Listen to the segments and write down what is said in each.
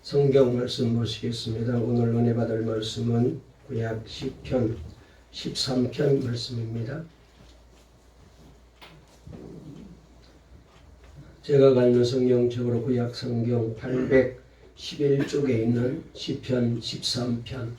성경 말씀 보시겠습니다. 오늘 은혜 받을 말씀은 구약 시편 13편 말씀입니다. 제가 가는 성경책으로 구약 성경 811쪽에 있는 시편 13편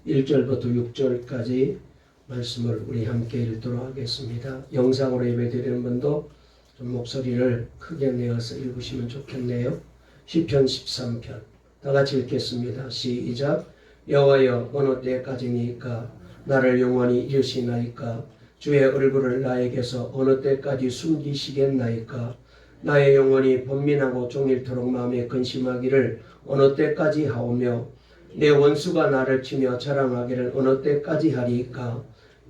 1절부터 6절까지 말씀을 우리 함께 읽도록 하겠습니다. 영상으로 예배드리는 분도 좀 목소리를 크게 내어서 읽으시면 좋겠네요. 시편 13편 다 같이 읽겠습니다. 시작. 여호와여, 어느 때까지니까 나를 영원히 잃으시나이까? 주의 얼굴을 나에게서 어느 때까지 숨기시겠나이까? 나의 영혼이 번민하고 종일토록 마음에 근심하기를 어느 때까지 하오며 내 원수가 나를 치며 자랑하기를 어느 때까지 하리이까?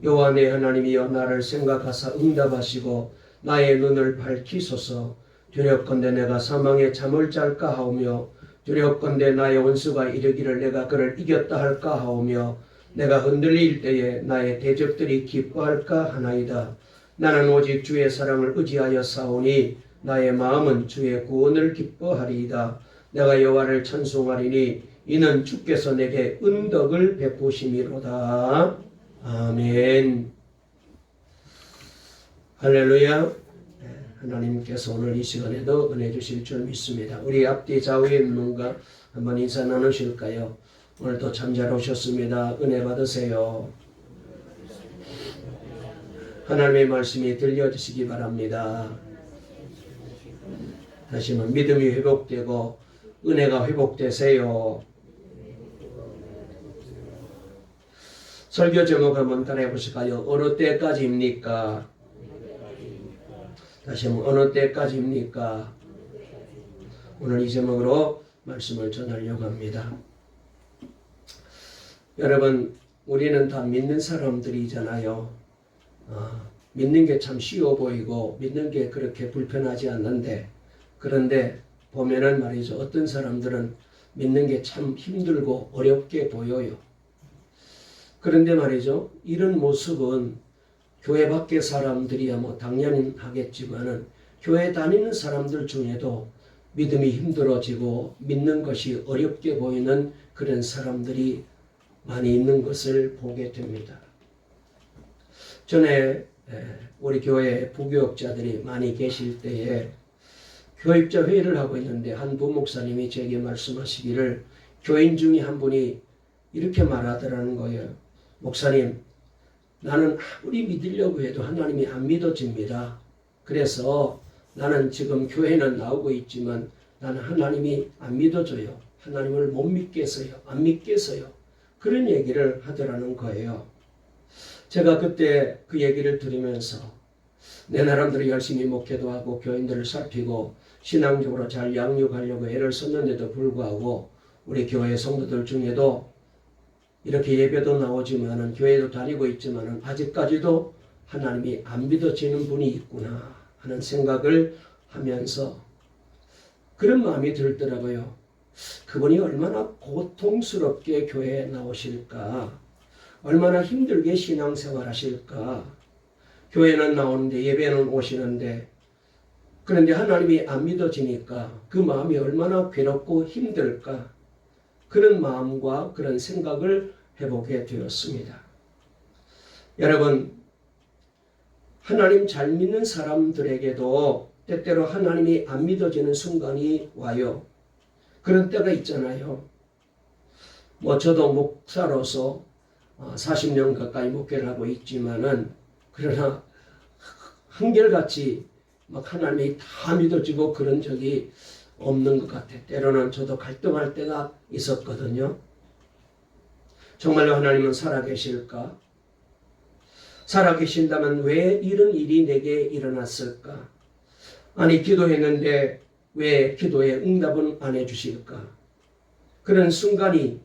여호와 내 하나님이여, 나를 생각하사 응답하시고 나의 눈을 밝히소서. 두렵건대 내가 사망에 잠을 잘까 하오며 두렵건대 나의 원수가 이르기를 내가 그를 이겼다 할까 하오며 내가 흔들릴 때에 나의 대적들이 기뻐할까 하나이다. 나는 오직 주의 사랑을 의지하여 싸우니 나의 마음은 주의 구원을 기뻐하리이다. 내가 여호와를 찬송하리니 이는 주께서 내게 은덕을 베푸심이로다. 아멘. 할렐루야. 하나님께서 오늘 이 시간에도 은혜 주실 줄 믿습니다. 우리 앞뒤 좌우에 있는 분과 한번 인사 나누실까요? 오늘도 참 잘 오셨습니다. 은혜 받으세요. 하나님의 말씀이 들려주시기 바랍니다. 다시 한번 믿음이 회복되고 은혜가 회복되세요. 설교 제목 한번 따라해 보실까요? 어느 때까지입니까? 다시 한번 어느 때까지입니까? 오늘 이 제목으로 말씀을 전하려고 합니다. 여러분, 우리는 다 믿는 사람들이잖아요. 믿는 게 참 쉬워 보이고 믿는 게 그렇게 불편하지 않는데, 그런데 보면은 말이죠, 어떤 사람들은 믿는 게 참 힘들고 어렵게 보여요. 그런데 말이죠, 이런 모습은 교회 밖의 사람들이야 뭐 당연히 하겠지만은 교회 다니는 사람들 중에도 믿음이 힘들어지고 믿는 것이 어렵게 보이는 그런 사람들이 많이 있는 것을 보게 됩니다. 전에 우리 교회에 부교육자들이 많이 계실 때에 교육자 회의를 하고 있는데 한 부목사님이 제게 말씀하시기를 교인 중에 한 분이 이렇게 말하더라는 거예요. 목사님, 나는 아무리 믿으려고 해도 하나님이 안 믿어집니다. 그래서 나는 지금 교회는 나오고 있지만 나는 하나님이 안 믿어져요. 하나님을 못 믿겠어요. 안 믿겠어요. 그런 얘기를 하더라는 거예요. 제가 그때 그 얘기를 들으면서 내 나름대로 열심히 목회도 하고 교인들을 살피고 신앙적으로 잘 양육하려고 애를 썼는데도 불구하고 우리 교회 성도들 중에도 이렇게 예배도 나오지만은 교회도 다니고 있지만은 아직까지도 하나님이 안 믿어지는 분이 있구나 하는 생각을 하면서 그런 마음이 들더라고요. 그분이 얼마나 고통스럽게 교회에 나오실까, 얼마나 힘들게 신앙생활 하실까. 교회는 나오는데 예배는 오시는데 그런데 하나님이 안 믿어지니까 그 마음이 얼마나 괴롭고 힘들까. 그런 마음과 그런 생각을 해보게 되었습니다. 여러분, 하나님 잘 믿는 사람들에게도 때때로 하나님이 안 믿어지는 순간이 와요. 그런 때가 있잖아요. 뭐 저도 목사로서 40년 가까이 목회를 하고 있지만은 그러나 한결같이 막 하나님이 다 믿어지고 그런 적이 없는 것 같아. 때로는 저도 갈등할 때가 있었거든요. 정말로 하나님은 살아계실까? 살아계신다면 왜 이런 일이 내게 일어났을까? 아니, 기도했는데 왜 기도에 응답은 안 해주실까? 그런 순간이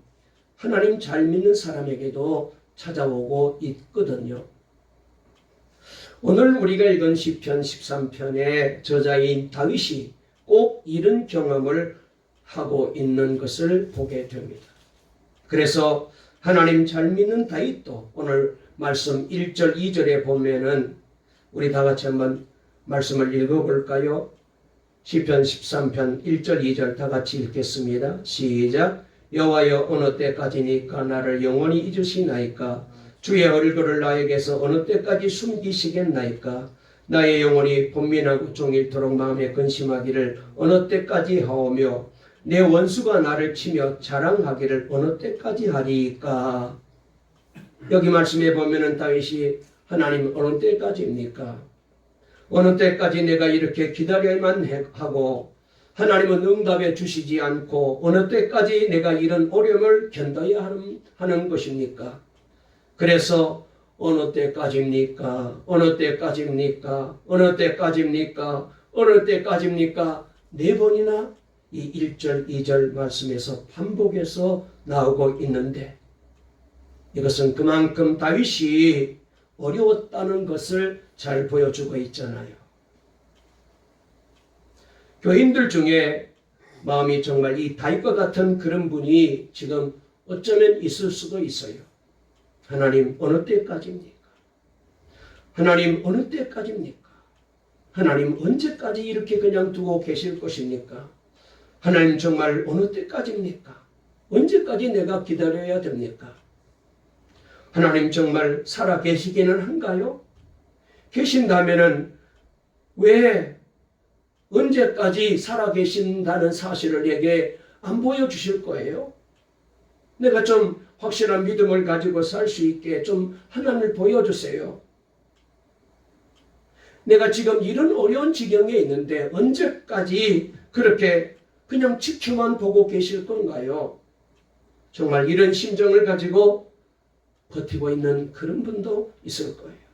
하나님 잘 믿는 사람에게도 찾아오고 있거든요. 오늘 우리가 읽은 시편 13편의 저자인 다윗이 꼭 이런 경험을 하고 있는 것을 보게 됩니다. 그래서 하나님 잘 믿는 다윗도 오늘 말씀 1절 2절에 보면은 우리 다 같이 한번 말씀을 읽어볼까요? 시편 13편 1절 2절 다 같이 읽겠습니다. 시작. 여호와여 어느 때까지니까 나를 영원히 잊으시나이까? 주의 얼굴을 나에게서 어느 때까지 숨기시겠나이까? 나의 영혼이 번민하고 종일토록 마음에 근심하기를 어느 때까지 하오며 내 원수가 나를 치며 자랑하기를 어느 때까지 하리까? 여기 말씀해 보면은 다윗이 하나님 어느 때까지입니까? 어느 때까지 내가 이렇게 기다려야만 하고 하나님은 응답해 주시지 않고 어느 때까지 내가 이런 어려움을 견뎌야 하는 것입니까? 그래서 어느 때까지입니까? 어느 때까지입니까? 어느 때까지입니까? 어느 때까지입니까? 4번이나 이 1절 2절 말씀에서 반복해서 나오고 있는데 이것은 그만큼 다윗이 어려웠다는 것을 잘 보여주고 있잖아요. 교인들 중에 마음이 정말 이 다윗과 같은 그런 분이 지금 어쩌면 있을 수도 있어요. 하나님 어느 때까지입니까? 하나님 어느 때까지입니까? 하나님 언제까지 이렇게 그냥 두고 계실 것입니까? 하나님 정말 어느 때까지입니까? 언제까지 내가 기다려야 됩니까? 하나님 정말 살아 계시기는 한가요? 계신다면은 왜 언제까지 살아 계신다는 사실을 내게 안 보여주실 거예요? 내가 좀 확실한 믿음을 가지고 살 수 있게 좀 하나님을 보여주세요. 내가 지금 이런 어려운 지경에 있는데 언제까지 그렇게 그냥 지켜만 보고 계실 건가요? 정말 이런 심정을 가지고 버티고 있는 그런 분도 있을 거예요.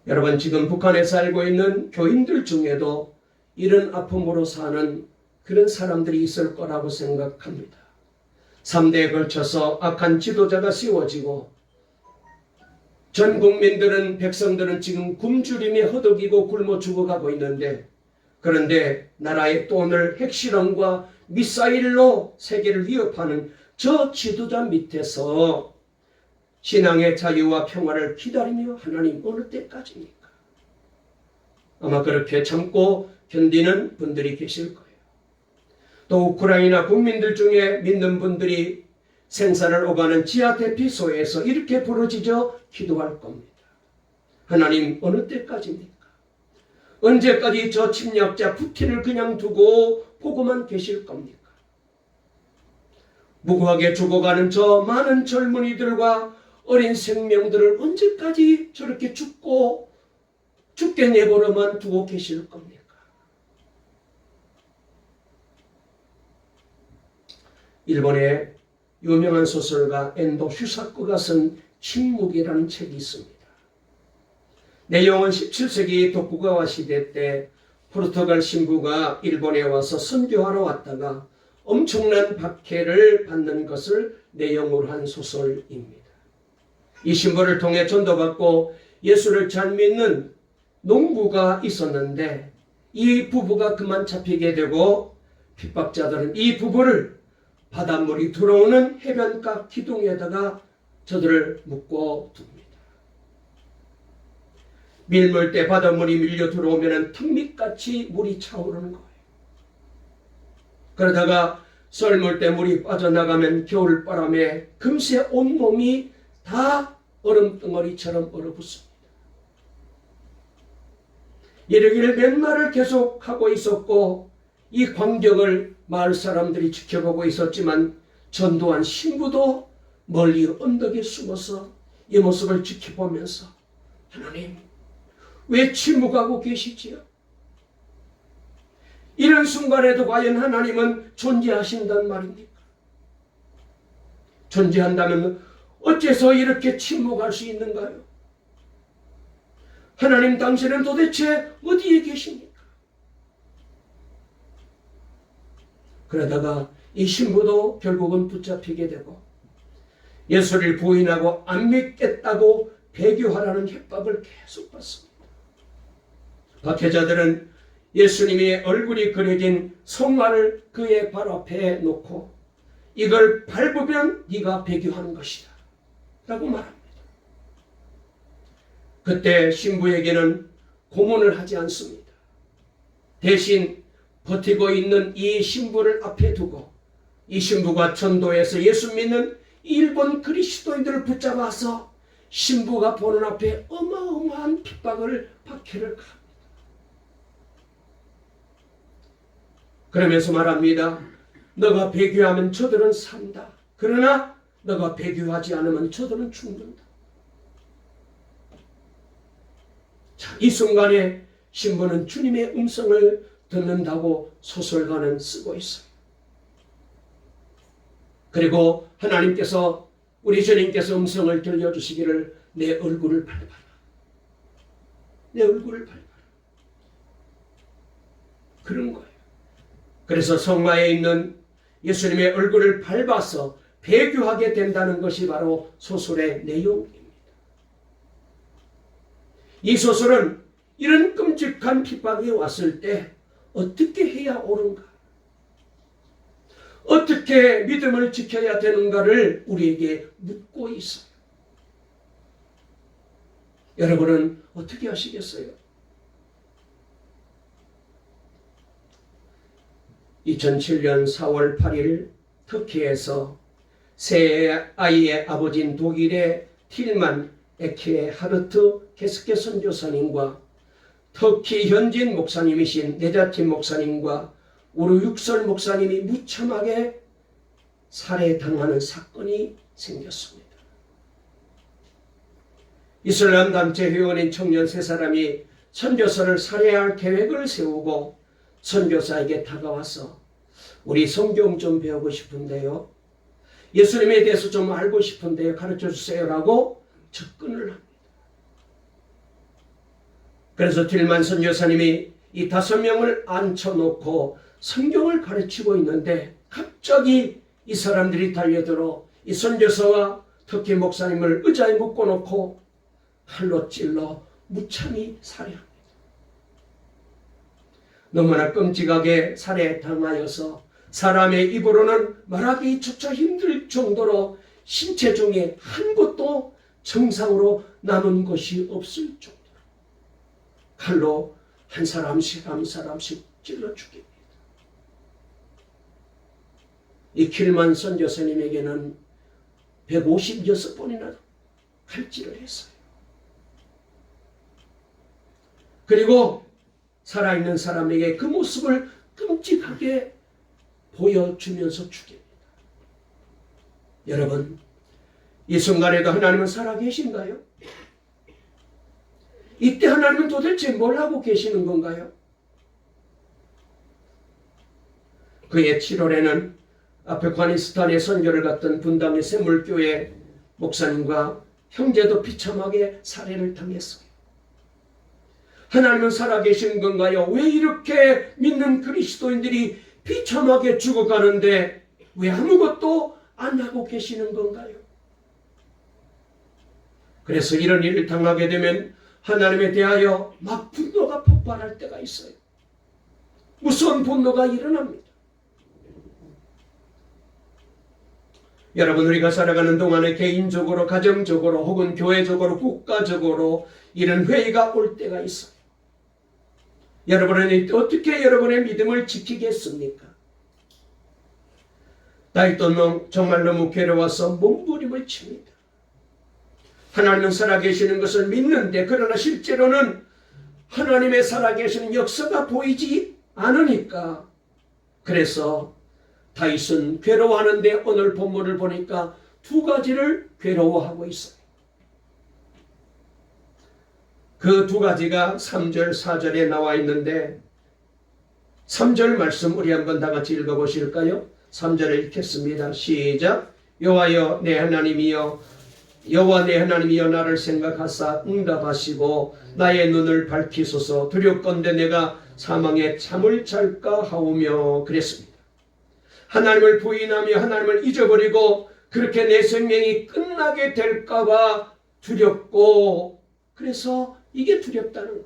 여러분 지금 북한에 살고 있는 교인들 중에도 이런 아픔으로 사는 그런 사람들이 있을 거라고 생각합니다. 3대에 걸쳐서 악한 지도자가 세워지고 전 국민들은 백성들은 지금 굶주림에 허덕이고 굶어 죽어가고 있는데 그런데 나라의 돈을 핵실험과 미사일로 세계를 위협하는 저 지도자 밑에서 신앙의 자유와 평화를 기다리며 하나님 어느 때까지입니까? 아마 그렇게 참고 견디는 분들이 계실 거예요. 또 우크라이나 국민들 중에 믿는 분들이 생사를 오가는 지하 대피소에서 이렇게 부르짖어 기도할 겁니다. 하나님 어느 때까지입니까? 언제까지 저 침략자 푸틴을 그냥 두고 보고만 계실 겁니까? 무고하게 죽어가는 저 많은 젊은이들과 어린 생명들을 언제까지 저렇게 죽게 내버려만 두고 계실 겁니까? 일본의 유명한 소설가 엔도 슈사코가 쓴 침묵이라는 책이 있습니다. 내용은 17세기 도쿠가와 시대 때 포르투갈 신부가 일본에 와서 선교하러 왔다가 엄청난 박해를 받는 것을 내용으로 한 소설입니다. 이 신부를 통해 전도받고 예수를 잘 믿는 농부가 있었는데 이 부부가 그만 잡히게 되고 핍박자들은 이 부부를 바닷물이 들어오는 해변가 기둥에다가 저들을 묶어 둡니다. 밀물 때 바닷물이 밀려 들어오면 턱밑같이 물이 차오르는 거예요. 그러다가 썰물 때 물이 빠져나가면 겨울바람에 금세 온몸이 다 얼음덩어리처럼 얼어붙습니다. 이러기를 몇 날을 계속하고 있었고 이 광경을 마을 사람들이 지켜보고 있었지만 전도한 신부도 멀리 언덕에 숨어서 이 모습을 지켜보면서 하나님 왜 침묵하고 계시지요? 이런 순간에도 과연 하나님은 존재하신단 말입니까? 존재한다면 어째서 이렇게 침묵할 수 있는가요? 하나님 당신은 도대체 어디에 계십니까? 그러다가 이 신부도 결국은 붙잡히게 되고 예수를 부인하고 안 믿겠다고 배교하라는 협박을 계속 받습니다. 박해자들은 예수님의 얼굴이 그려진 성화를 그의 발 앞에 놓고 이걸 밟으면 네가 배교하는 것이다 라고 말합니다. 그때 신부에게는 고문을 하지 않습니다. 대신 버티고 있는 이 신부를 앞에 두고 이 신부가 전도해서 예수 믿는 일본 그리스도인들을 붙잡아서 신부가 보는 앞에 어마어마한 핍박을 박해를 합니다. 그러면서 말합니다. 너가 배교하면 저들은 산다. 그러나 너가 배교하지 않으면 저들은 죽는다. 자, 이 순간에 신부는 주님의 음성을 듣는다고 소설가는 쓰고 있어요. 그리고 하나님께서 우리 주님께서 음성을 들려주시기를 내 얼굴을 밟아라. 내 얼굴을 밟아라. 그런 거예요. 그래서 성화에 있는 예수님의 얼굴을 밟아서 배교하게 된다는 것이 바로 소설의 내용입니다. 이 소설은 이런 끔찍한 핍박이 왔을 때 어떻게 해야 옳은가? 어떻게 믿음을 지켜야 되는가를 우리에게 묻고 있어요. 여러분은 어떻게 하시겠어요? 2007년 4월 8일 터키에서 세 아이의 아버지인 독일의 틸만 에케 하르트 게스케 선교사님과 터키 현지인 목사님이신 네자틴 목사님과 우르 육설 목사님이 무참하게 살해당하는 사건이 생겼습니다. 이슬람 단체 회원인 청년 세 사람이 선교사를 살해할 계획을 세우고 선교사에게 다가와서 우리 성경 좀 배우고 싶은데요. 예수님에 대해서 좀 알고 싶은데요. 가르쳐 주세요라고 접근을 합니다. 그래서 딜만 선교사님이 이 5명을 앉혀놓고 성경을 가르치고 있는데 갑자기 이 사람들이 달려들어 이 선교사와 터키 목사님을 의자에 묶어놓고 칼로 찔러 무참히 살해합니다. 너무나 끔찍하게 살해당하여서 사람의 입으로는 말하기조차 힘들 정도로 신체 중에 한 곳도 정상으로 남은 것이 없을 정도로 칼로 한 사람씩 한 사람씩 찔러 죽입니다. 이 킬만 선교사님에게는 156번이나 칼질을 했어요. 그리고 살아있는 사람에게 그 모습을 끔찍하게 보여주면서 죽입니다. 여러분, 이 순간에도 하나님은 살아계신가요? 이때 하나님은 도대체 뭘 하고 계시는 건가요? 그해 7월에는 아프가니스탄에 선교를 갔던 분당의 샘물교회 목사님과 형제도 비참하게 살해를 당했어요. 하나님은 살아계신 건가요? 왜 이렇게 믿는 그리스도인들이 비참하게 죽어가는데 왜 아무것도 안 하고 계시는 건가요? 그래서 이런 일을 당하게 되면 하나님에 대하여 막 분노가 폭발할 때가 있어요. 무서운 분노가 일어납니다. 여러분, 우리가 살아가는 동안에 개인적으로, 가정적으로, 혹은 교회적으로, 국가적으로 이런 회의가 올 때가 있어요. 여러분은 어떻게 여러분의 믿음을 지키겠습니까? 다윗도 정말 너무 괴로워서 몸부림을 칩니다. 하나님은 살아계시는 것을 믿는데 그러나 실제로는 하나님의 살아계시는 역사가 보이지 않으니까 그래서 다윗은 괴로워하는데 오늘 본문을 보니까 2가지를 괴로워하고 있어요. 그 2가지가 3절, 4절에 나와 있는데 3절 말씀 우리 한번 다 같이 읽어보실까요? 3절을 읽겠습니다. 시작. 여호와여 내 하나님이여 여호와 내 하나님이여 나를 생각하사 응답하시고 나의 눈을 밝히소서. 두렵건대 내가 사망에 잠을 잘까 하오며 그랬습니다. 하나님을 부인하며 하나님을 잊어버리고 그렇게 내 생명이 끝나게 될까봐 두렵고 그래서 이게 두렵다는 거예요.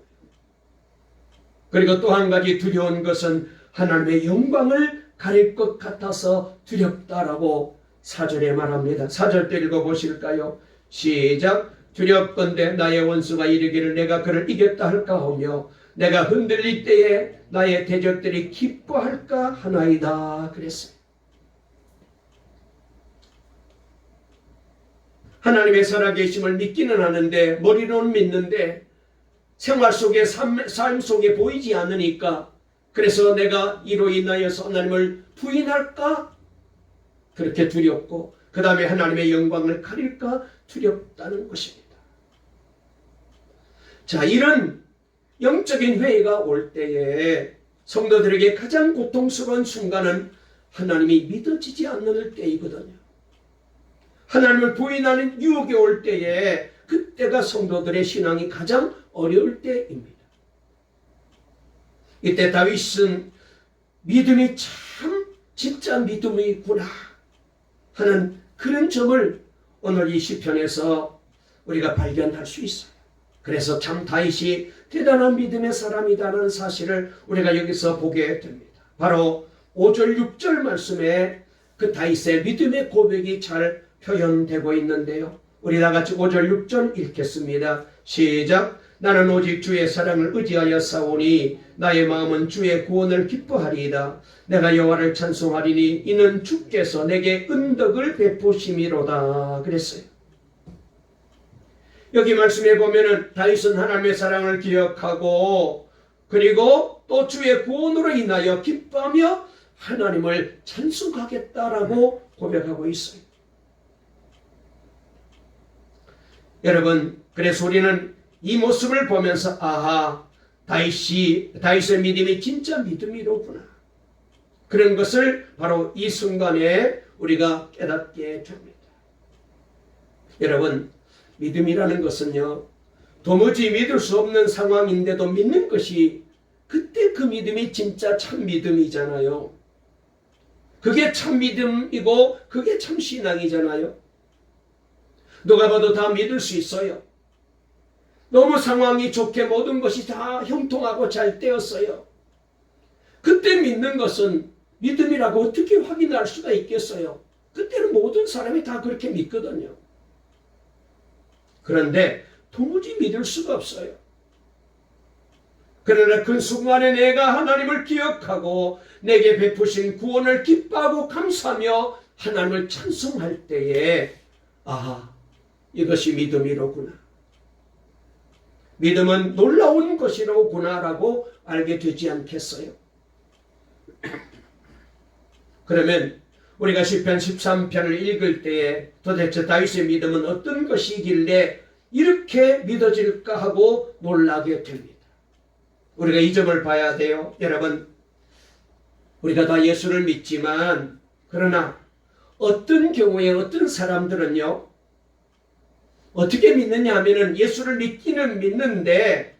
그리고 또 한 가지 두려운 것은 하나님의 영광을 가릴 것 같아서 두렵다라고 4절에 말합니다. 4절도 읽어보실까요? 시작. 두렵건대 나의 원수가 이르기를 내가 그를 이겼다 할까 하며 내가 흔들릴 때에 나의 대적들이 기뻐할까 하나이다 그랬어요. 하나님의 살아계심을 믿기는 하는데 머리로는 믿는데 생활 속에 삶 속에 보이지 않으니까 그래서 내가 이로 인하여서 하나님을 부인할까 그렇게 두렵고 그 다음에 하나님의 영광을 가릴까 두렵다는 것입니다. 자, 이런 영적인 회의가 올 때에 성도들에게 가장 고통스러운 순간은 하나님이 믿어지지 않는 때이거든요. 하나님을 부인하는 유혹이 올 때에 그때가 성도들의 신앙이 가장 어려울 때입니다. 이때 다윗은 믿음이 참 진짜 믿음이구나 하는 그런 점을 오늘 이 시편에서 우리가 발견할 수 있어요. 그래서 참 다윗이 대단한 믿음의 사람이라는 사실을 우리가 여기서 보게 됩니다. 바로 5절 6절 말씀에 그 다윗의 믿음의 고백이 잘 표현되고 있는데요. 우리 다같이 5절 6절 읽겠습니다. 시작. 나는 오직 주의 사랑을 의지하여 싸우니 나의 마음은 주의 구원을 기뻐하리이다. 내가 여호와를 찬송하리니 이는 주께서 내게 은덕을 베푸심이로다 그랬어요. 여기 말씀에 보면은 다윗은 하나님의 사랑을 기억하고 그리고 또 주의 구원으로 인하여 기뻐하며 하나님을 찬송하겠다라고 고백하고 있어요. 여러분, 그래서 우리는 이 모습을 보면서 아하, 다윗의 믿음이 진짜 믿음이로구나. 그런 것을 바로 이 순간에 우리가 깨닫게 됩니다. 여러분, 믿음이라는 것은요, 도무지 믿을 수 없는 상황인데도 믿는 것이 그때 그 믿음이 진짜 참 믿음이잖아요. 그게 참 믿음이고 그게 참 신앙이잖아요. 누가 봐도 다 믿을 수 있어요. 너무 상황이 좋게 모든 것이 다 형통하고 잘 되었어요. 그때 믿는 것은 믿음이라고 어떻게 확인할 수가 있겠어요? 그때는 모든 사람이 다 그렇게 믿거든요. 그런데 도무지 믿을 수가 없어요. 그러나 그 순간에 내가 하나님을 기억하고 내게 베푸신 구원을 기뻐하고 감사하며 하나님을 찬송할 때에 아하, 이것이 믿음이로구나. 믿음은 놀라운 것이로구나라고 알게 되지 않겠어요? 그러면 우리가 시편 13편을 읽을 때에 도대체 다윗의 믿음은 어떤 것이길래 이렇게 믿어질까 하고 놀라게 됩니다. 우리가 이 점을 봐야 돼요. 여러분, 우리가 다 예수를 믿지만 그러나 어떤 경우에 어떤 사람들은요, 어떻게 믿느냐 하면은 예수를 믿기는 믿는데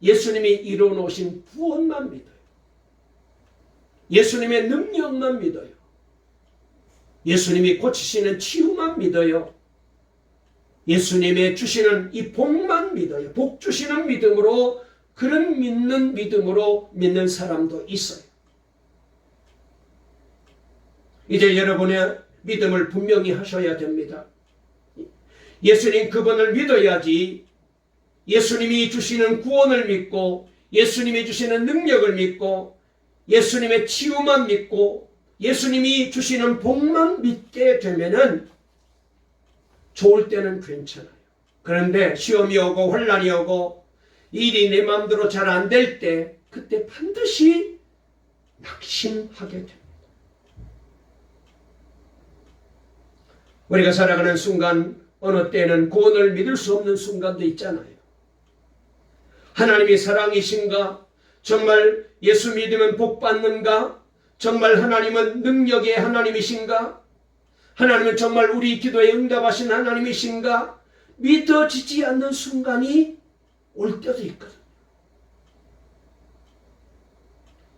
예수님이 이루어놓으신 구원만 믿어요. 예수님의 능력만 믿어요. 예수님이 고치시는 치유만 믿어요. 예수님의 주시는 이 복만 믿어요. 복 주시는 믿음으로, 그런 믿음으로 믿는 사람도 있어요. 이제 여러분의 믿음을 분명히 하셔야 됩니다. 예수님 그분을 믿어야지 예수님이 주시는 구원을 믿고 예수님이 주시는 능력을 믿고 예수님의 치유만 믿고 예수님이 주시는 복만 믿게 되면은 좋을 때는 괜찮아요. 그런데 시험이 오고 혼란이 오고 일이 내 마음대로 잘 안 될 때 그때 반드시 낙심하게 됩니다. 우리가 살아가는 순간 어느 때는 구원을 믿을 수 없는 순간도 있잖아요. 하나님이 사랑이신가? 정말 예수 믿으면 복 받는가? 정말 하나님은 능력의 하나님이신가? 하나님은 정말 우리 기도에 응답하신 하나님이신가? 믿어지지 않는 순간이 올 때도 있거든요.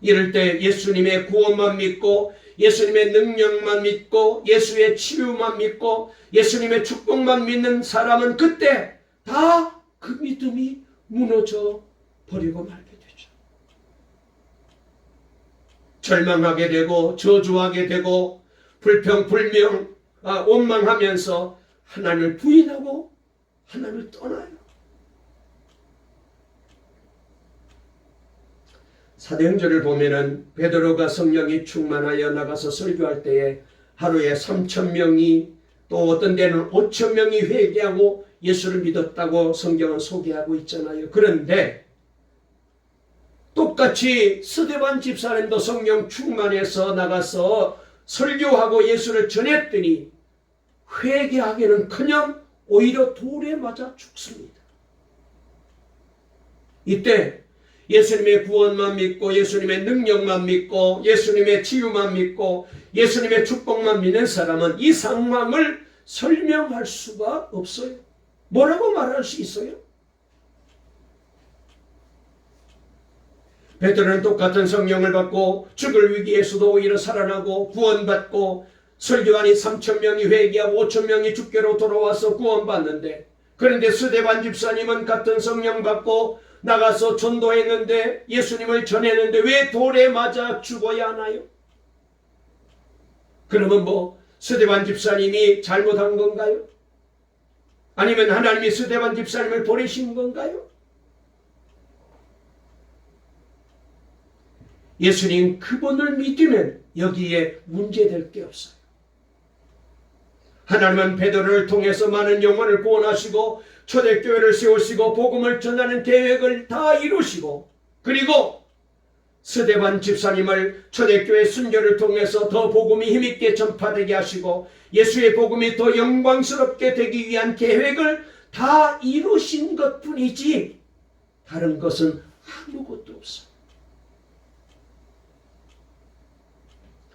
이럴 때 예수님의 구원만 믿고 예수님의 능력만 믿고 예수의 치유만 믿고 예수님의 축복만 믿는 사람은 그때 다 그 믿음이 무너져 버리고 말게 되죠. 절망하게 되고 저주하게 되고 불평, 불명, 원망하면서 하나님을 부인하고 하나님을 떠나요. 사도행전을 보면은 베드로가 성령이 충만하여 나가서 설교할 때에 하루에 3,000명이 또 어떤 데는 5,000명이 회개하고 예수를 믿었다고 성경은 소개하고 있잖아요. 그런데 똑같이 스데반 집사님도 성령 충만해서 나가서 설교하고 예수를 전했더니 회개하기는커녕 오히려 돌에 맞아 죽습니다. 이때 예수님의 구원만 믿고 예수님의 능력만 믿고 예수님의 치유만 믿고 예수님의 축복만 믿는 사람은 이 상황을 설명할 수가 없어요. 뭐라고 말할 수 있어요? 베드로는 똑같은 성령을 받고 죽을 위기에서도 오히려 살아나고 구원받고 설교하니 3,000명이 회개하고 5,000명이 주께로 돌아와서 구원받는데, 그런데 스데반 집사님은 같은 성령 받고 나가서 전도했는데 예수님을 전했는데 왜 돌에 맞아 죽어야 하나요? 그러면 뭐 스데반 집사님이 잘못한 건가요? 아니면 하나님이 스데반 집사님을 보내신 건가요? 예수님 그분을 믿으면 여기에 문제될 게 없어요. 하나님은 베드로를 통해서 많은 영혼을 구원하시고 초대교회를 세우시고 복음을 전하는 계획을 다 이루시고, 그리고 스데반 집사님을 초대교회 순교를 통해서 더 복음이 힘있게 전파되게 하시고 예수의 복음이 더 영광스럽게 되기 위한 계획을 다 이루신 것뿐이지 다른 것은 아무것도 없어요.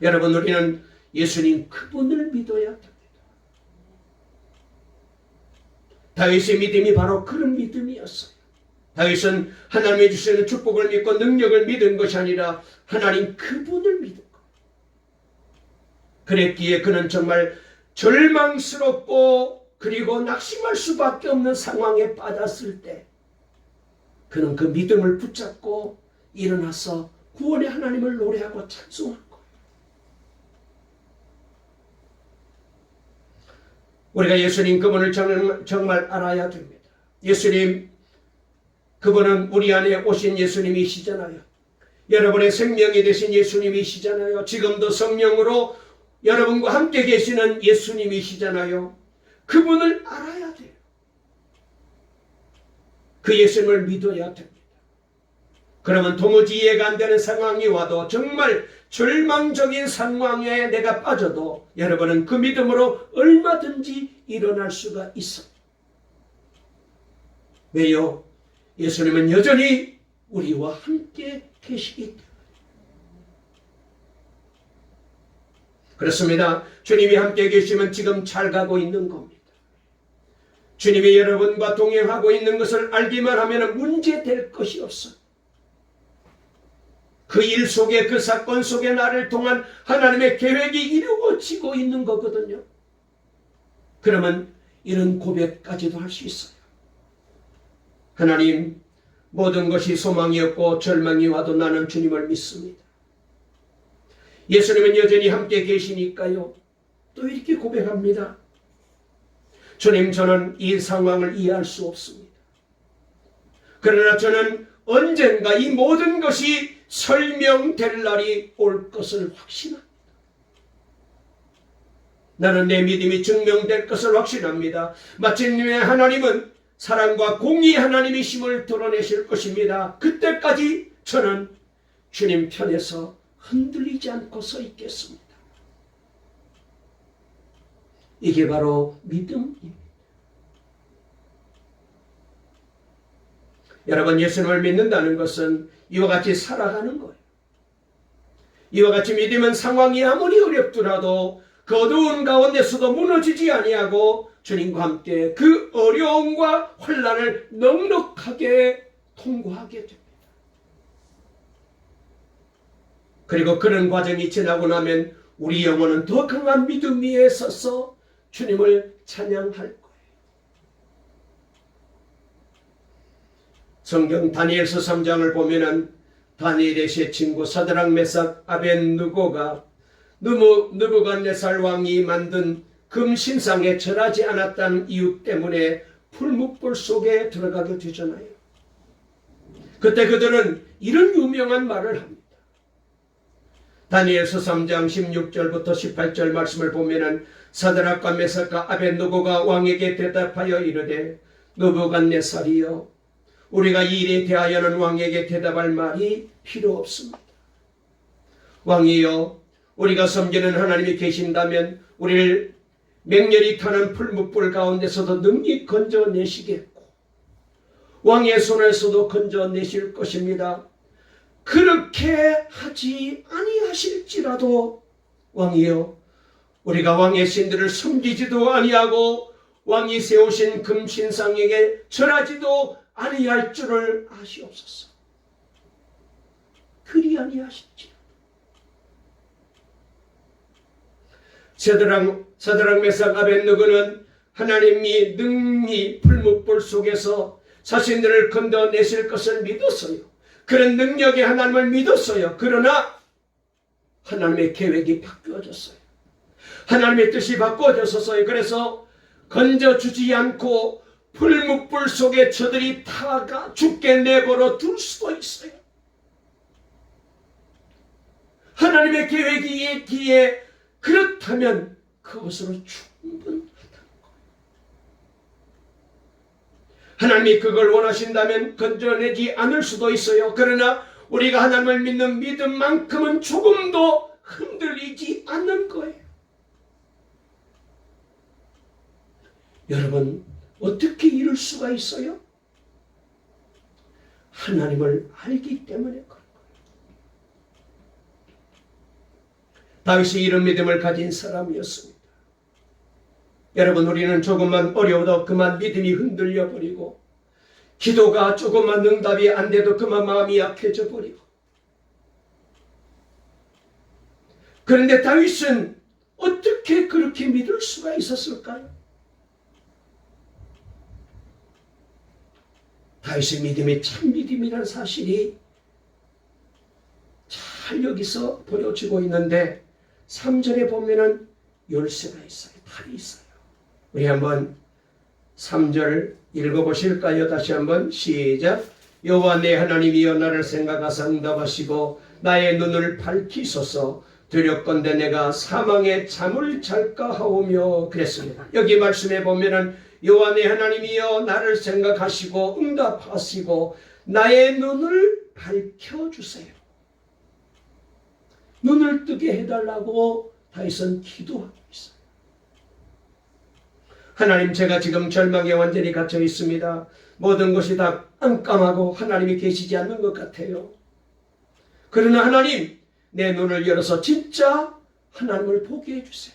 여러분, 우리는 예수님 그분을 믿어야 합니다. 다윗의 믿음이 바로 그런 믿음이었어요. 다윗은 하나님이 주시는 축복을 믿고 능력을 믿은 것이 아니라 하나님 그분을 믿은 거예요. 그랬기에 그는 정말 절망스럽고 그리고 낙심할 수밖에 없는 상황에 빠졌을 때 그는 그 믿음을 붙잡고 일어나서 구원의 하나님을 노래하고 찬송한 거예요. 우리가 예수님 그분을 정말 알아야 됩니다. 예수님 그분은 우리 안에 오신 예수님이시잖아요. 여러분의 생명이 되신 예수님이시잖아요. 지금도 성령으로 여러분과 함께 계시는 예수님이시잖아요. 그분을 알아야 돼요. 그 예수님을 믿어야 됩니다. 그러면 도무지 이해가 안 되는 상황이 와도, 정말 절망적인 상황에 내가 빠져도 여러분은 그 믿음으로 얼마든지 일어날 수가 있어요. 왜요? 예수님은 여전히 우리와 함께 계시기 때문에. 그렇습니다. 주님이 함께 계시면 지금 잘 가고 있는 겁니다. 주님이 여러분과 동행하고 있는 것을 알기만 하면 문제될 것이 없어요. 그 일 속에, 그 사건 속에 나를 통한 하나님의 계획이 이루어지고 있는 거거든요. 그러면 이런 고백까지도 할 수 있어요. 하나님, 모든 것이 소망이 없고 절망이 와도 나는 주님을 믿습니다. 예수님은 여전히 함께 계시니까요. 또 이렇게 고백합니다. 주님, 저는 이 상황을 이해할 수 없습니다. 그러나 저는 언젠가 이 모든 것이 설명될 날이 올 것을 확신합니다. 나는 내 믿음이 증명될 것을 확신합니다. 마침내 하나님은 사랑과 공의 하나님이심을 드러내실 것입니다. 그때까지 저는 주님 편에서 흔들리지 않고 서 있겠습니다. 이게 바로 믿음입니다. 여러분, 예수님을 믿는다는 것은 이와 같이 살아가는 거예요. 이와 같이 믿으면 상황이 아무리 어렵더라도 그 어두운 가운데서도 무너지지 아니하고 주님과 함께 그 어려움과 환난을 넉넉하게 통과하게 됩니다. 그리고 그런 과정이 지나고 나면 우리 영혼은 더 강한 믿음 위에 서서 주님을 찬양할 거예요. 성경 다니엘서 3장을 보면은 다니엘의 세 친구 사드락, 메삭, 아벳느고가 느부갓네살 왕이 만든 금 신상에 절하지 않았다는 이유 때문에 풀무불 속에 들어가게 되잖아요. 그때 그들은 이런 유명한 말을 합니다. 다니엘서 3장 16절부터 18절 말씀을 보면은 사드락과 메삭과 아벳느고가 왕에게 대답하여 이르되 느부갓네살이여 우리가 이 일에 대하여는 왕에게 대답할 말이 필요 없습니다. 왕이여 우리가 섬기는 하나님이 계신다면 우리를 맹렬히 타는 풀무불 가운데서도 능히 건져내시겠고 왕의 손에서도 건져내실 것입니다. 그렇게 하지 아니하실지라도 왕이여 우리가 왕의 신들을 섬기지도 아니하고 왕이 세우신 금신상에게 절하지도 아니할 줄을 아시옵소서. 그리 아니하실지라도 사드락 메삭 아벳느고는 하나님이 능히 풀무불 속에서 자신들을 건져내실 것을 믿었어요. 그런 능력의 하나님을 믿었어요. 그러나 하나님의 계획이 바뀌어졌어요. 하나님의 뜻이 바꿔졌었어요. 그래서 건져주지 않고 풀무불 속에 저들이 타가 죽게 내버려 둘 수도 있어요. 하나님의 계획이기에 그렇다면 그것으로 충분하다는 거예요. 하나님이 그걸 원하신다면 건져내지 않을 수도 있어요. 그러나 우리가 하나님을 믿는 믿음만큼은 조금도 흔들리지 않는 거예요. 여러분 어떻게 이럴 수가 있어요? 하나님을 알기 때문에 그런 거예요. 다윗이 이런 믿음을 가진 사람이었습니다. 여러분 우리는 조금만 어려워도 그만 믿음이 흔들려 버리고 기도가 조금만 응답이 안 돼도 그만 마음이 약해져 버리고 그런데 다윗은 어떻게 그렇게 믿을 수가 있었을까요? 다윗의 믿음이 참 믿음이라는 사실이 잘 여기서 보여지고 있는데 3절에 보면은 열쇠가 있어요. 팔이 있어요. 우리 한번 3절 읽어보실까요? 다시 한번 시작. 여호와 내 하나님이여 나를 생각하사 응답하시고 나의 눈을 밝히소서. 두렵건대 내가 사망의 잠을 잘까 하오며 그랬습니다. 여기 말씀에 보면은 여호와 내 하나님이여 나를 생각하시고 응답하시고 나의 눈을 밝혀주세요. 눈을 뜨게 해달라고 다윗은 기도하고 있어요. 하나님 제가 지금 절망에 완전히 갇혀 있습니다. 모든 것이 다 깜깜하고 하나님이 계시지 않는 것 같아요. 그러나 하나님 내 눈을 열어서 진짜 하나님을 보게 해주세요.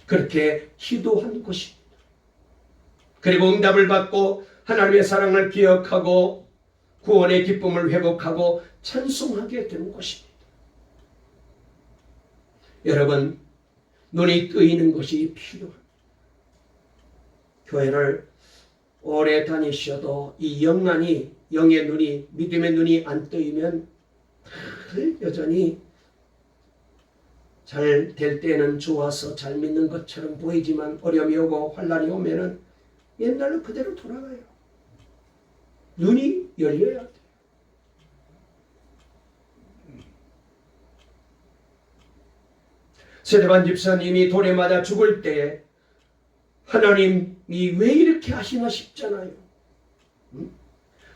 그렇게 기도한 것입니다. 그리고 응답을 받고 하나님의 사랑을 기억하고 구원의 기쁨을 회복하고 찬송하게 되는 것입니다. 여러분 눈이 뜨이는 것이 필요합니다. 교회를 오래 다니셔도 이 영의 눈이 믿음의 눈이 안 뜨이면 여전히 잘 될 때는 좋아서 잘 믿는 것처럼 보이지만 어려움이 오고 환난이 오면은 옛날로 그대로 돌아가요. 눈이 열려야 돼요. 스데반 집사님이 돌에 맞아 죽을 때 하나님이 왜 이렇게 하시나 싶잖아요.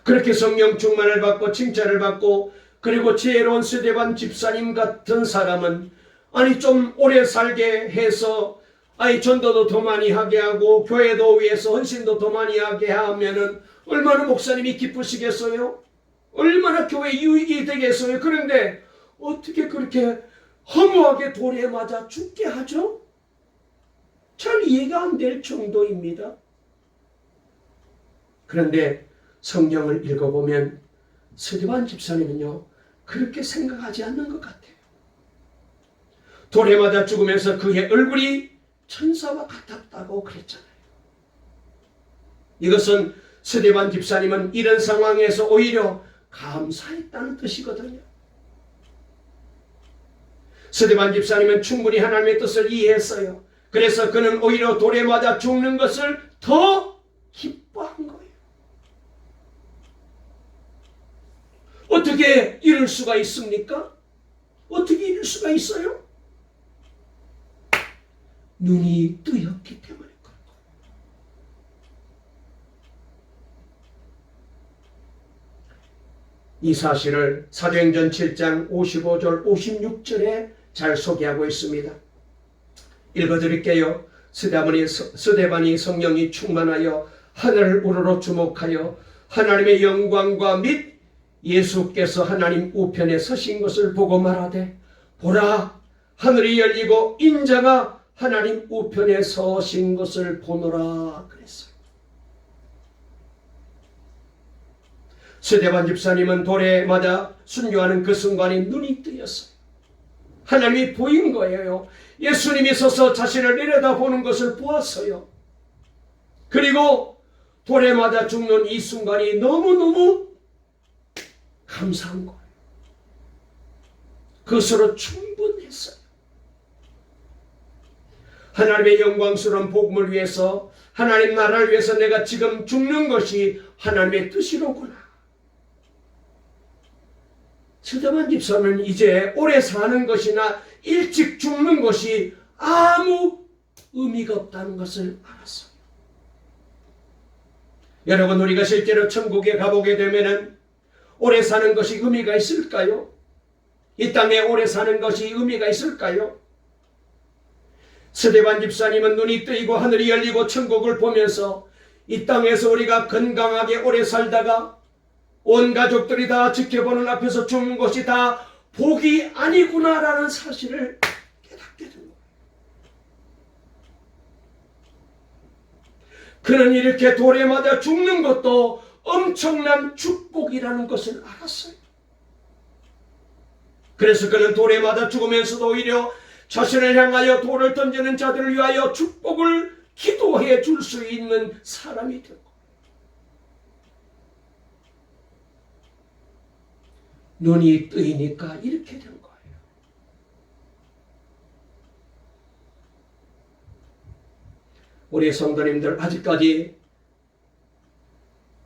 그렇게 성령 충만을 받고 칭찬을 받고 그리고 지혜로운 스데반 집사님 같은 사람은 아니 좀 오래 살게 해서 전도도 더 많이 하게 하고 교회도 위해서 헌신도 더 많이 하게 하면은 얼마나 목사님이 기쁘시겠어요? 얼마나 교회 유익이 되겠어요? 그런데 어떻게 그렇게 허무하게 돌에 맞아 죽게 하죠? 잘 이해가 안 될 정도입니다. 그런데 성경을 읽어보면 스데반 집사님은요 그렇게 생각하지 않는 것 같아요. 돌에 맞아 죽으면서 그의 얼굴이 천사와 같았다고 그랬잖아요. 이것은 스데반 집사님은 이런 상황에서 오히려 감사했다는 뜻이거든요. 스데반 집사님은 충분히 하나님의 뜻을 이해했어요. 그래서 그는 오히려 돌에 맞아 죽는 것을 더 기뻐한 거예요. 어떻게 이럴 수가 있습니까? 어떻게 이럴 수가 있어요? 눈이 뜨였기 때문에 그런 거예요. 이 사실을 사도행전 7장 55절 56절에 잘 소개하고 있습니다. 읽어드릴게요. 스데반이 성령이 충만하여 하늘을 우러러 주목하여 하나님의 영광과 및 예수께서 하나님 우편에 서신 것을 보고 말하되, 보라, 하늘이 열리고 인자가 하나님 우편에 서신 것을 보노라 그랬어요. 스데반 집사님은 돌에 맞아 순교하는 그 순간에 눈이 뜨였어요. 하나님이 보인 거예요. 예수님이 서서 자신을 내려다보는 것을 보았어요. 그리고 돌에 맞아 죽는 이 순간이 너무너무 감사한 거예요. 그것으로 충분했어요. 하나님의 영광스러운 복음을 위해서, 하나님 나라를 위해서 내가 지금 죽는 것이 하나님의 뜻이로구나. 스데반 집사는 이제 오래 사는 것이나 일찍 죽는 것이 아무 의미가 없다는 것을 알았어요. 여러분, 우리가 실제로 천국에 가보게 되면은 오래 사는 것이 의미가 있을까요? 이 땅에 오래 사는 것이 의미가 있을까요? 스데반 집사님은 눈이 뜨이고 하늘이 열리고 천국을 보면서 이 땅에서 우리가 건강하게 오래 살다가 온 가족들이 다 지켜보는 앞에서 죽는 것이 다 복이 아니구나라는 사실을 깨닫게 된 거예요. 그는 이렇게 돌에 맞아 죽는 것도 엄청난 축복이라는 것을 알았어요. 그래서 그는 돌에 맞아 죽으면서도 오히려 자신을 향하여 돌을 던지는 자들을 위하여 축복을 기도해 줄 수 있는 사람이 된 거예요. 눈이 뜨이니까 이렇게 된 거예요. 우리 성도님들, 아직까지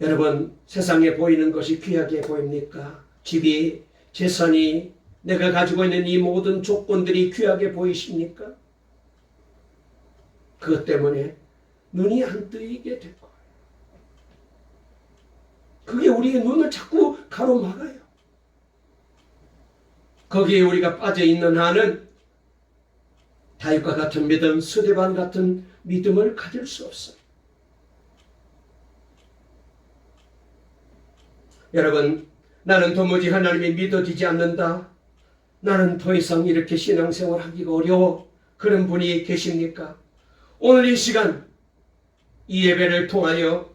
여러분 세상에 보이는 것이 귀하게 보입니까? 집이, 재산이, 내가 가지고 있는 이 모든 조건들이 귀하게 보이십니까? 그것 때문에 눈이 안 뜨이게 될 거예요. 그게 우리의 눈을 자꾸 가로막아요. 거기에 우리가 빠져있는 한은 다윗과 같은 믿음, 스데반 같은 믿음을 가질 수 없어요. 여러분, 나는 도무지 하나님이 믿어지지 않는다. 나는 더 이상 이렇게 신앙생활 하기가 어려워. 그런 분이 계십니까? 오늘 이 시간 이 예배를 통하여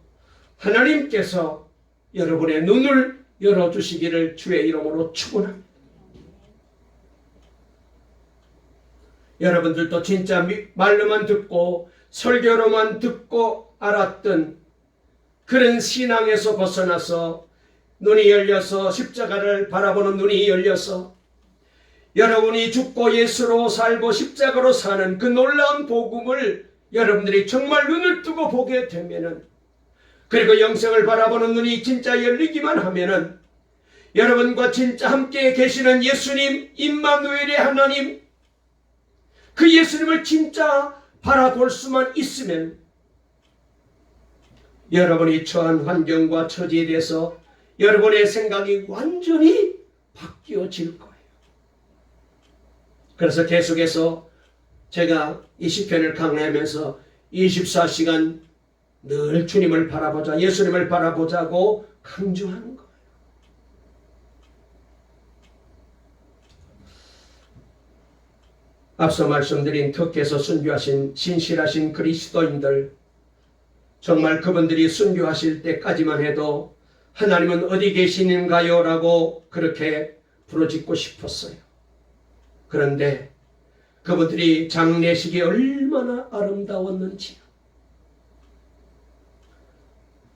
하나님께서 여러분의 눈을 열어주시기를 주의 이름으로 축원합니다. 여러분들도 진짜 말로만 듣고 설교로만 듣고 알았던 그런 신앙에서 벗어나서 눈이 열려서 십자가를 바라보는 눈이 열려서 여러분이 죽고 예수로 살고 십자가로 사는 그 놀라운 복음을 여러분들이 정말 눈을 뜨고 보게 되면은, 그리고 영생을 바라보는 눈이 진짜 열리기만 하면은 여러분과 진짜 함께 계시는 예수님, 임마누엘의 하나님, 그 예수님을 진짜 바라볼 수만 있으면 여러분이 처한 환경과 처지에 대해서 여러분의 생각이 완전히 바뀌어질 거예요. 그래서 계속해서 제가 이 시편을 강의하면서 24시간 늘 주님을 바라보자, 예수님을 바라보자고 강조하는 거예요. 앞서 말씀드린 터키에서 순교하신 신실하신 그리스도인들, 정말 그분들이 순교하실 때까지만 해도 하나님은 어디 계시는가요? 라고 그렇게 부르짖고 싶었어요. 그런데 그분들이 장례식이 얼마나 아름다웠는지,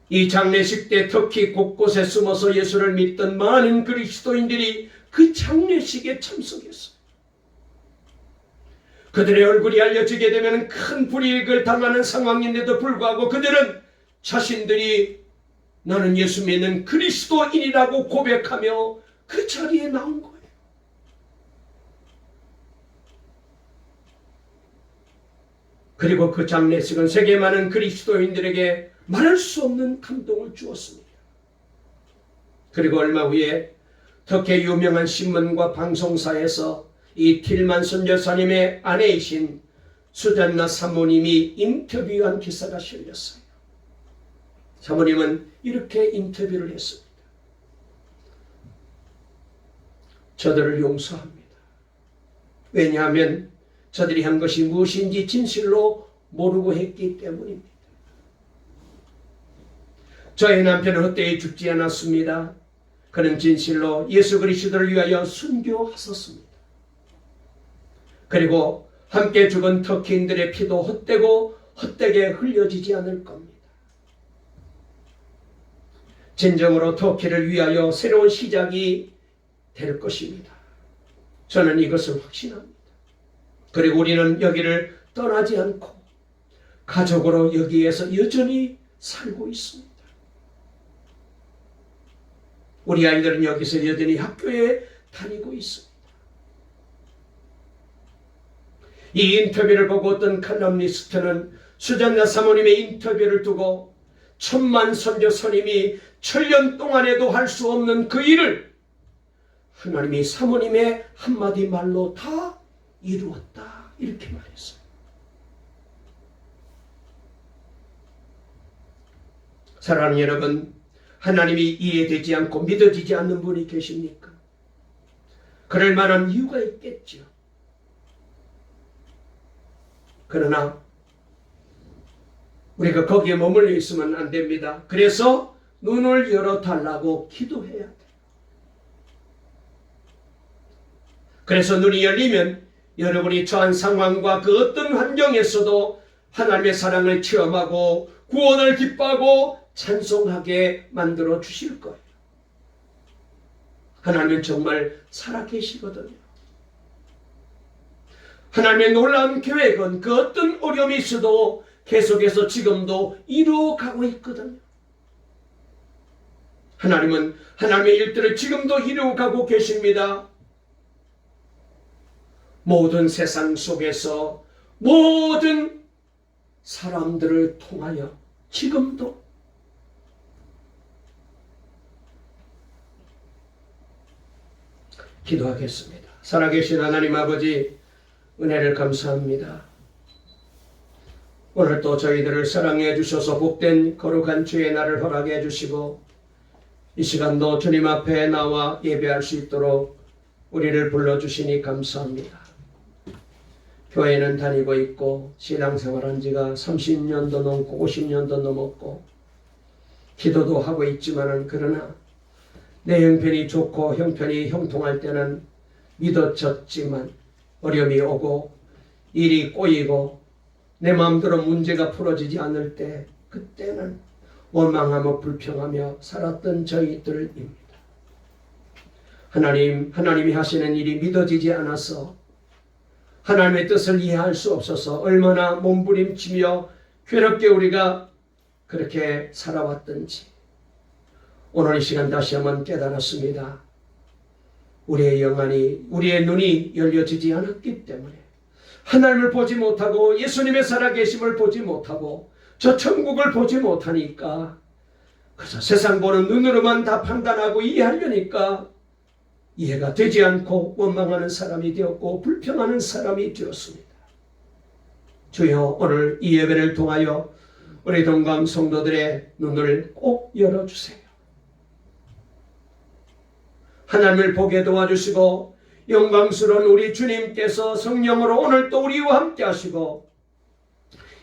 이 장례식 때 터키 곳곳에 숨어서 예수를 믿던 많은 그리스도인들이 그 장례식에 참석했어요. 그들의 얼굴이 알려지게 되면 큰 불이익을 당하는 상황인데도 불구하고 그들은 자신들이 나는 예수 믿는 그리스도인이라고 고백하며 그 자리에 나온 거예요. 그리고 그 장례식은 세계 많은 그리스도인들에게 말할 수 없는 감동을 주었습니다. 그리고 얼마 후에 터키의 유명한 신문과 방송사에서 이 틸만 선교사님의 아내이신 수잔나 사모님이 인터뷰한 기사가 실렸어요. 사모님은 이렇게 인터뷰를 했습니다. 저들을 용서합니다. 왜냐하면 저들이 한 것이 무엇인지 진실로 모르고 했기 때문입니다. 저의 남편은 헛되이 죽지 않았습니다. 그는 진실로 예수 그리스도를 위하여 순교하셨습니다. 그리고 함께 죽은 터키인들의 피도 헛되고 헛되게 흘려지지 않을 겁니다. 진정으로 터키를 위하여 새로운 시작이 될 것입니다. 저는 이것을 확신합니다. 그리고 우리는 여기를 떠나지 않고 가족으로 여기에서 여전히 살고 있습니다. 우리 아이들은 여기서 여전히 학교에 다니고 있습니다. 이 인터뷰를 보고 어떤 칼럼니스트는 수잔나 사모님의 인터뷰를 두고 천만 선교사님이 1000년 동안에도 할 수 없는 그 일을 하나님이 사모님의 한마디 말로 다 이루었다, 이렇게 말했어요. 사랑하는 여러분, 하나님이 이해되지 않고 믿어지지 않는 분이 계십니까? 그럴 만한 이유가 있겠죠. 그러나 우리가 거기에 머물러 있으면 안 됩니다. 그래서 눈을 열어달라고 기도해야 돼요. 그래서 눈이 열리면 여러분이 처한 상황과 그 어떤 환경에서도 하나님의 사랑을 체험하고 구원을 기뻐하고 찬송하게 만들어 주실 거예요. 하나님은 정말 살아계시거든요. 하나님의 놀라운 계획은 그 어떤 어려움이 있어도 계속해서 지금도 이루어가고 있거든요. 하나님은 하나님의 일들을 지금도 이루어가고 계십니다. 모든 세상 속에서 모든 사람들을 통하여 지금도 기도하겠습니다. 살아계신 하나님 아버지, 은혜를 감사합니다. 오늘 또 저희들을 사랑해 주셔서 복된 거룩한 주의 날을 허락해 주시고 이 시간도 주님 앞에 나와 예배할 수 있도록 우리를 불러주시니 감사합니다. 교회는 다니고 있고 신앙생활한 지가 30년도 넘고 50년도 넘었고 기도도 하고 있지만은 그러나 내 형편이 좋고 형편이 형통할 때는 믿어졌지만 어려움이 오고 일이 꼬이고 내 마음대로 문제가 풀어지지 않을 때 그때는 원망하며 불평하며 살았던 저희들입니다. 하나님이 하시는 일이 믿어지지 않아서 하나님의 뜻을 이해할 수 없어서 얼마나 몸부림치며 괴롭게 우리가 그렇게 살아왔던지 오늘 이 시간 다시 한번 깨달았습니다. 우리의 영안이, 우리의 눈이 열려지지 않았기 때문에 하나님을 보지 못하고 예수님의 살아계심을 보지 못하고 저 천국을 보지 못하니까 그저 세상 보는 눈으로만 다 판단하고 이해하려니까 이해가 되지 않고 원망하는 사람이 되었고 불평하는 사람이 되었습니다. 주여, 오늘 이 예배를 통하여 우리 동강 성도들의 눈을 꼭 열어주세요. 하나님을 보게 도와주시고 영광스러운 우리 주님께서 성령으로 오늘 또 우리와 함께 하시고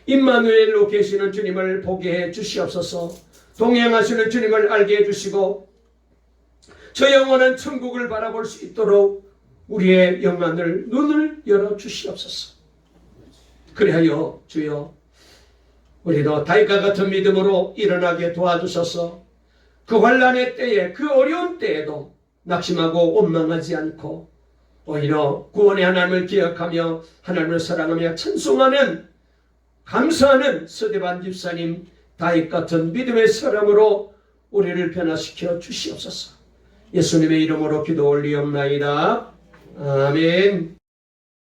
임마누엘로 계시는 주님을 보게 해 주시옵소서. 동행하시는 주님을 알게 해 주시고 저 영원한 천국을 바라볼 수 있도록 우리의 영안을 눈을 열어 주시옵소서. 그리하여 주여 우리도 다윗과 같은 믿음으로 일어나게 도와주셔서 그 환난의 때에 그 어려운 때에도 낙심하고 원망하지 않고 오히려 구원의 하나님을 기억하며 하나님을 사랑하며 찬송하는 감사하는 서대반 집사님 다윗 같은 믿음의 사람으로 우리를 변화시켜 주시옵소서. 예수님의 이름으로 기도 올리옵나이다. 아멘.